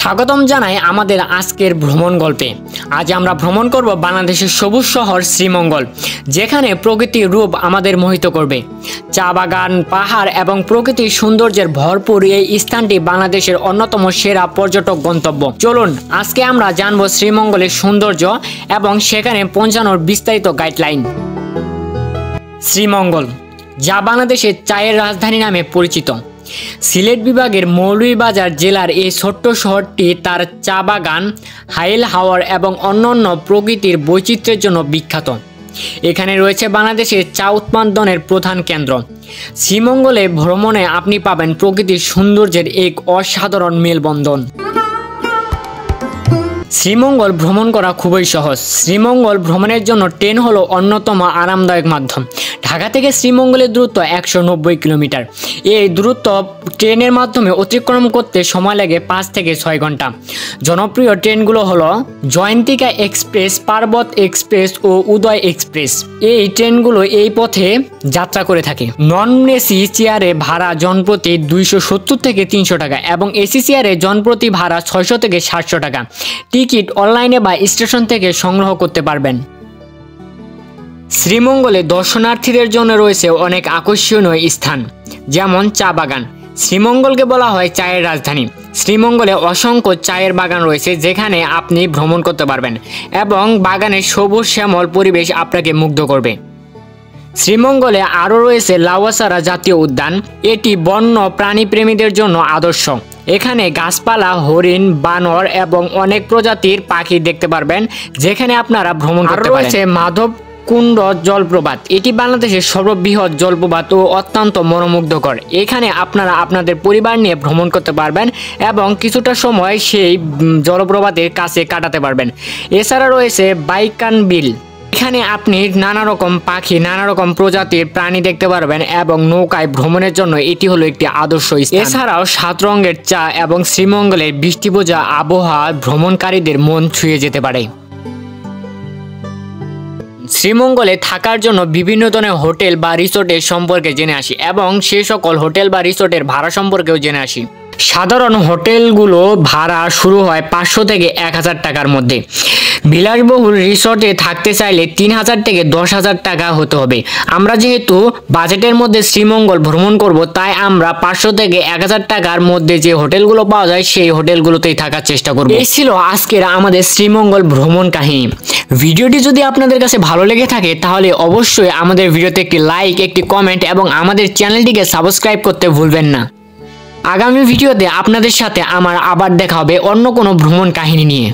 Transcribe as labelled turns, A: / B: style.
A: স্বাগতম জানাই আমাদের আজকের ভ্রমণ গল্পে। আজ আমরা ভ্রমণ করব বাংলাদেশের সবুজ শহর শ্রীমঙ্গল, যেখানে প্রকৃতির রূপ আমাদের মোহিত করবে। চা বাগান, পাহাড় এবং প্রকৃতির সৌন্দর্যের ভরপুর এই স্থানটি বাংলাদেশের অন্যতম সেরা পর্যটক গন্তব্য। চলুন আজকে আমরা জানবো শ্রীমঙ্গলের সৌন্দর্য এবং সেখানে পৌঁছানোর বিস্তারিত গাইডলাইন। শ্রীমঙ্গল, যা বাংলাদেশের চায়ের রাজধানী নামে পরিচিত। সিলেট বিভাগের মৌলভীবাজার জেলার এই ছোট্ট শহরটি তার চা বাগান, হাইল হাওয়ার এবং অন্যান্য প্রকৃতির বৈচিত্র্যের জন্য বিখ্যাত। এখানে রয়েছে বাংলাদেশের চা উৎপাদনের প্রধান কেন্দ্র। শ্রীমঙ্গলে ভ্রমণে আপনি পাবেন প্রকৃতির সৌন্দর্যের এক অসাধারণ মেলবন্ধন। শ্রীমঙ্গল ভ্রমণ করা খুবই সহজ। শ্রীমঙ্গল ভ্রমণের জন্য ট্রেন হলো অন্যতম আরামদায়ক মাধ্যম। ঢাকা থেকে শ্রীমঙ্গলের দূরত্ব 190 কিলোমিটার। এই দূরত্ব ট্রেনের মাধ্যমে অতিক্রম করতে সময় লাগে 5 থেকে 6 ঘন্টা। জনপ্রিয় ট্রেনগুলো হলো জয়ন্তিকা এক্সপ্রেস, পার্বত এক্সপ্রেস ও উদয় এক্সপ্রেস। এই ট্রেনগুলো এই পথে যাত্রা করে থাকে। নন এসি চেয়ারে ভাড়া জনপ্রতি 270 থেকে 300 টাকা এবং এসি চেয়ারে জনপ্রতি ভাড়া 600 থেকে 700 টাকা। টিকিট অনলাইনে বা স্টেশন থেকে সংগ্রহ করতে পারবেন। শ্রীমঙ্গলে দর্শনার্থীদের জন্য রয়েছে অনেক আকর্ষণীয় স্থান, যেমন চা বাগান। শ্রীমঙ্গলকে বলা হয় চায়ের রাজধানী। শ্রীমঙ্গলে অসংখ্য চায়ের বাগান রয়েছে, যেখানে আপনি ভ্রমণ করতে পারবেন এবং বাগানের সবুজ শ্যামল পরিবেশ আপনাকে মুগ্ধ করবে। শ্রীমঙ্গলে আরও রয়েছে লাউয়াছড়া জাতীয় উদ্যান। এটি বন্য প্রাণীপ্রেমীদের জন্য আদর্শ। এখানে গাছপালা, হরিণ, বানর এবং অনেক প্রজাতির পাখি দেখতে পারবেন, যেখানে আপনারা ভ্রমণ করতে পারেন। রয়েছে মাধবকুণ্ড জলপ্রপাত। এটি বাংলাদেশের সর্ববৃহৎ জলপ্রপাত ও অত্যন্ত মনোমুগ্ধকর। এখানে আপনারা আপনাদের পরিবার নিয়ে ভ্রমণ করতে পারবেন এবং কিছুটা সময় সেই জলপ্রপাতের কাছে কাটাতে পারবেন। এছাড়া রয়েছে বাইকান বিল। এখানে আপনি নানা রকম পাখি, নানা রকম প্রজাতির প্রাণী দেখতে পারবেন এবং নৌকায় ভ্রমণের জন্য এটি হলো একটি আদর্শ স্থান। এছাড়াও 7 রঙের চা এবং শ্রীমঙ্গলের বৃষ্টি ভেজা আবহাওয়া ভ্রমণকারীদের মন ছুঁয়ে যেতে পারে। শ্রীমঙ্গলে থাকার জন্য বিভিন্ন ধরনের হোটেল বা রিসোর্টের সম্পর্কে জেনে আসি এবং সেই সকল হোটেল বা রিসোর্টের ভাড়া সম্পর্কেও জেনে আসি। সাধারণ হোটেলগুলো ভাড়া শুরু হয় 500 থেকে 1000 টাকার মধ্যে। বিলাসবহুল রিসোর্টে থাকতে চাইলে 3000 থেকে 10,000 টাকা হতে হবে। আমরা যেহেতু বাজেটের মধ্যে শ্রীমঙ্গল ভ্রমণ করব, তাই আমরা 500 থেকে 1000 টাকার মধ্যে যে হোটেলগুলো পাওয়া যায় সেই হোটেলগুলোতেই থাকার চেষ্টা করব। এই ছিল আজকের আমাদের শ্রীমঙ্গল ভ্রমণ কাহিনী। ভিডিওটি যদি আপনাদের কাছে ভালো লেগে থাকে তাহলে অবশ্যই আমাদের ভিডিওতে একটি লাইক, একটি কমেন্ট এবং আমাদের চ্যানেলটিকে সাবস্ক্রাইব করতে ভুলবেন না। আগামী ভিডিওতে আপনাদের সাথে আমার আবার দেখা হবে অন্য কোনো ভ্রমণ কাহিনী নিয়ে।